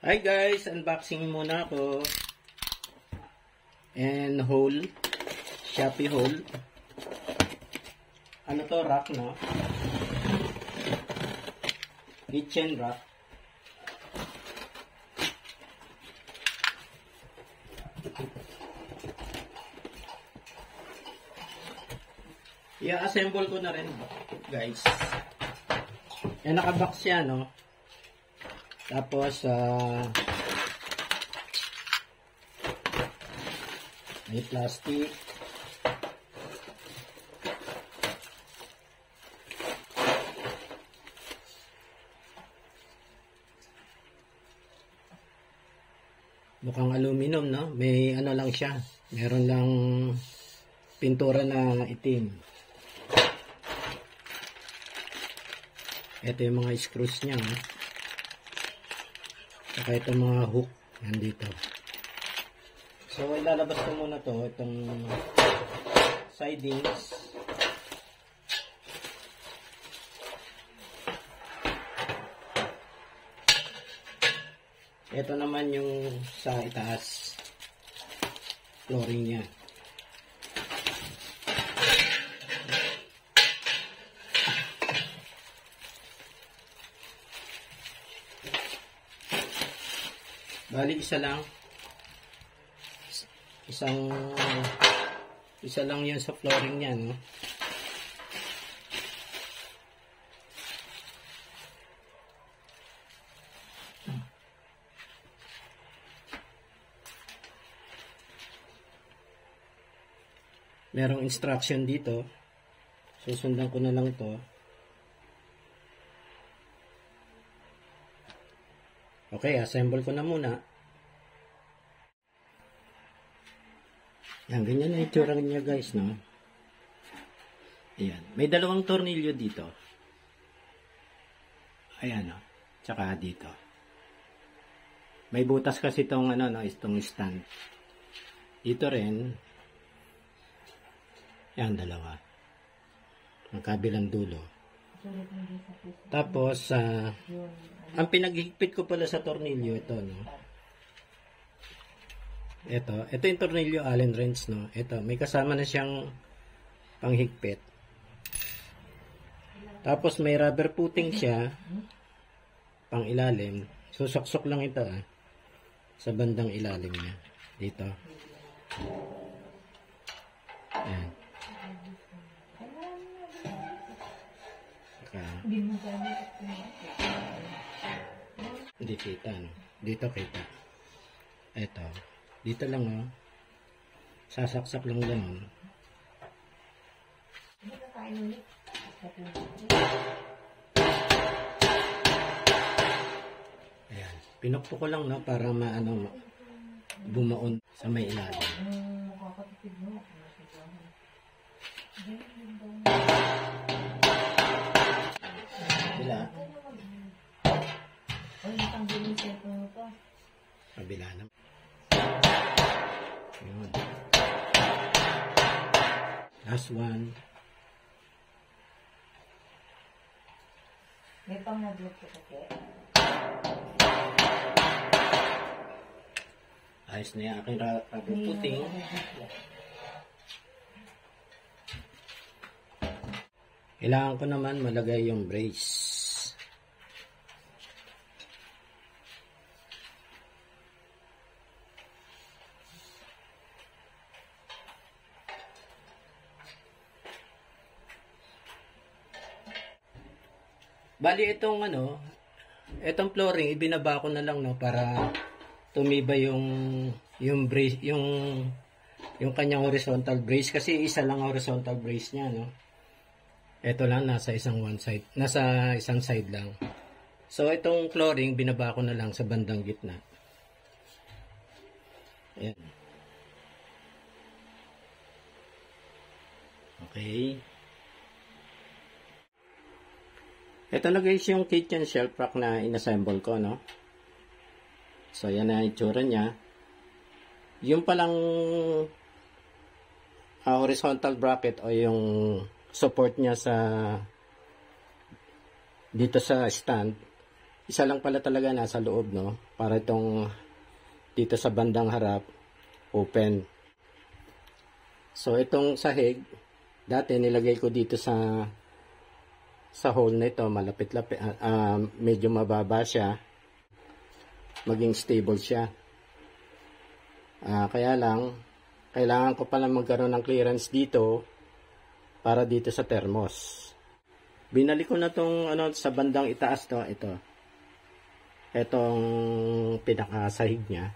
Hi guys, unboxing muna ako. And hole, Shopee hole. Ano to, rack no? Kitchen rack. I-assemble ko na rin guys. Yan, nakabox siya no. Tapos may plastic. Mukhang aluminum, no? May ano lang siya. Meron lang pintura na itim. Ito yung mga screws niya. Saka itong mga hook nandito. So, ilalabas ko muna to, itong sidings. Ito naman yung sa itaas flooring niya. Bali isa lang. Isa lang 'yan sa flooring niya, no? Merong instruction dito. Susundan ko na lang 'to. Okay, assemble ko na muna. Yan, ganyan na itsura niya guys, no? Ayan. May dalawang tornilyo dito. Ayan, no? Tsaka dito. May butas kasi itong, ano, no? Itong stand. Dito rin. Ayan, dalawa. Ang kabilang dulo. Tapos, ang pinaghigpit ko pala sa tornilyo, ito, no? Ito yung tornilyo Allen wrench, no? Ito, may kasama na siyang panghigpit. Tapos may rubber footing siya pang ilalim. Susoksok lang ito, sa bandang ilalim niya. Dito. Ayan. Hindi kita, no? Dito kita. Ito. Dito lang, oh. Sasaksak lang ganun. Ayan. Pinukpo ko lang, no, para maano, bumaon sa may ilalim. Kabila. Kabila na. Yun. Last one. May pang-naglook ko kasi. Ayos na yung aking rubber footing. Kailangan ko naman malagay yung brace. Bali itong ano, itong flooring ibinaba ko na lang, no, para tumibay yung brace, yung kanyang horizontal brace, kasi isa lang horizontal brace niya, no. Ito lang nasa isang side lang. So itong flooring binaba ko na lang sa bandang gitna. Ayan. Okay. Ito na guys yung kitchen shelf rack na inassemble ko, no? So, yan na yung itsura niya. Yung palang horizontal bracket o yung support niya sa dito sa stand, Isa lang pala talaga nasa loob, no? Para itong dito sa bandang harap, open. So, itong sahig, dati nilagay ko dito sa hole na ito, malapit-lapit, medyo mababa siya, maging stable siya. Kaya lang, kailangan ko pala magkaroon ng clearance dito para dito sa thermos. Binalik ko na tong sa bandang itaas to, itong pinakasahig niya,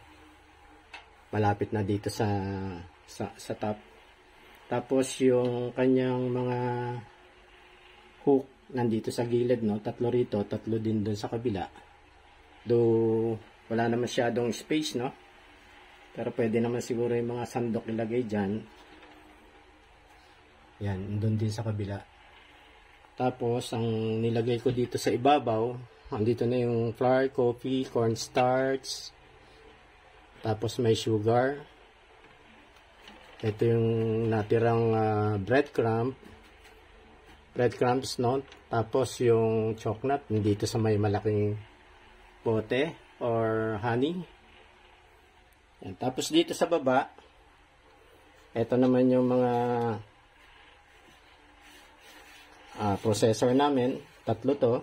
malapit na dito sa top. Tapos yung kanyang mga hook nandito sa gilid, no, tatlo rito, tatlo din dun sa kabila. Though wala naman masyadong space, no, pero pwede naman siguro yung mga sandok ilagay dyan. Yan, dun din sa kabila. Tapos ang nilagay ko dito sa ibabaw, andito na yung flour, coffee, cornstarch, tapos may sugar. Ito yung natirang breadcrumbs, no? Tapos yung chocolate dito sa may malaking bote or honey. Yan. Tapos dito sa baba, ito naman yung mga processor namin. Tatlo to.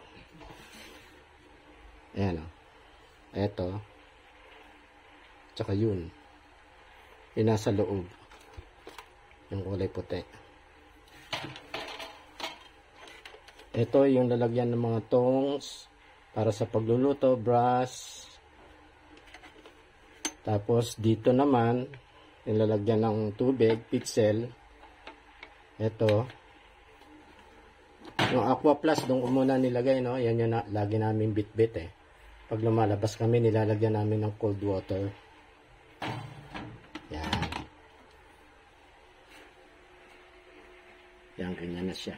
Ayan, o. Ito. Tsaka yun. Yung nasa loob. Yung kulay puti. Ito yung lalagyan ng mga tongs para sa pagluluto, brass. Tapos dito naman, yung lalagyan ng tubig, pixel. Ito. Yung Aqua Plus, doon ko muna nilagay, no? Yan yung lagi namin bit-bit, eh. Pag lumalabas kami, nilalagyan namin ng cold water. Yan. Yan, ganyan na siya.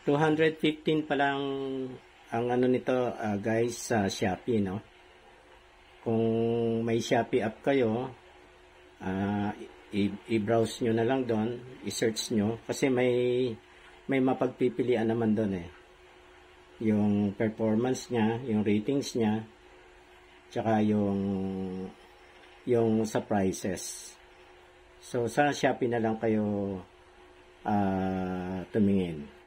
215 pa lang ang ano nito, guys, sa Shopee, no? Kung may Shopee app kayo, i-browse nyo na lang doon, i-search nyo, kasi may mapagpipilian naman doon, eh. Yung performance niya, yung ratings niya, tsaka yung sa prices. So, sa Shopee na lang kayo tumingin.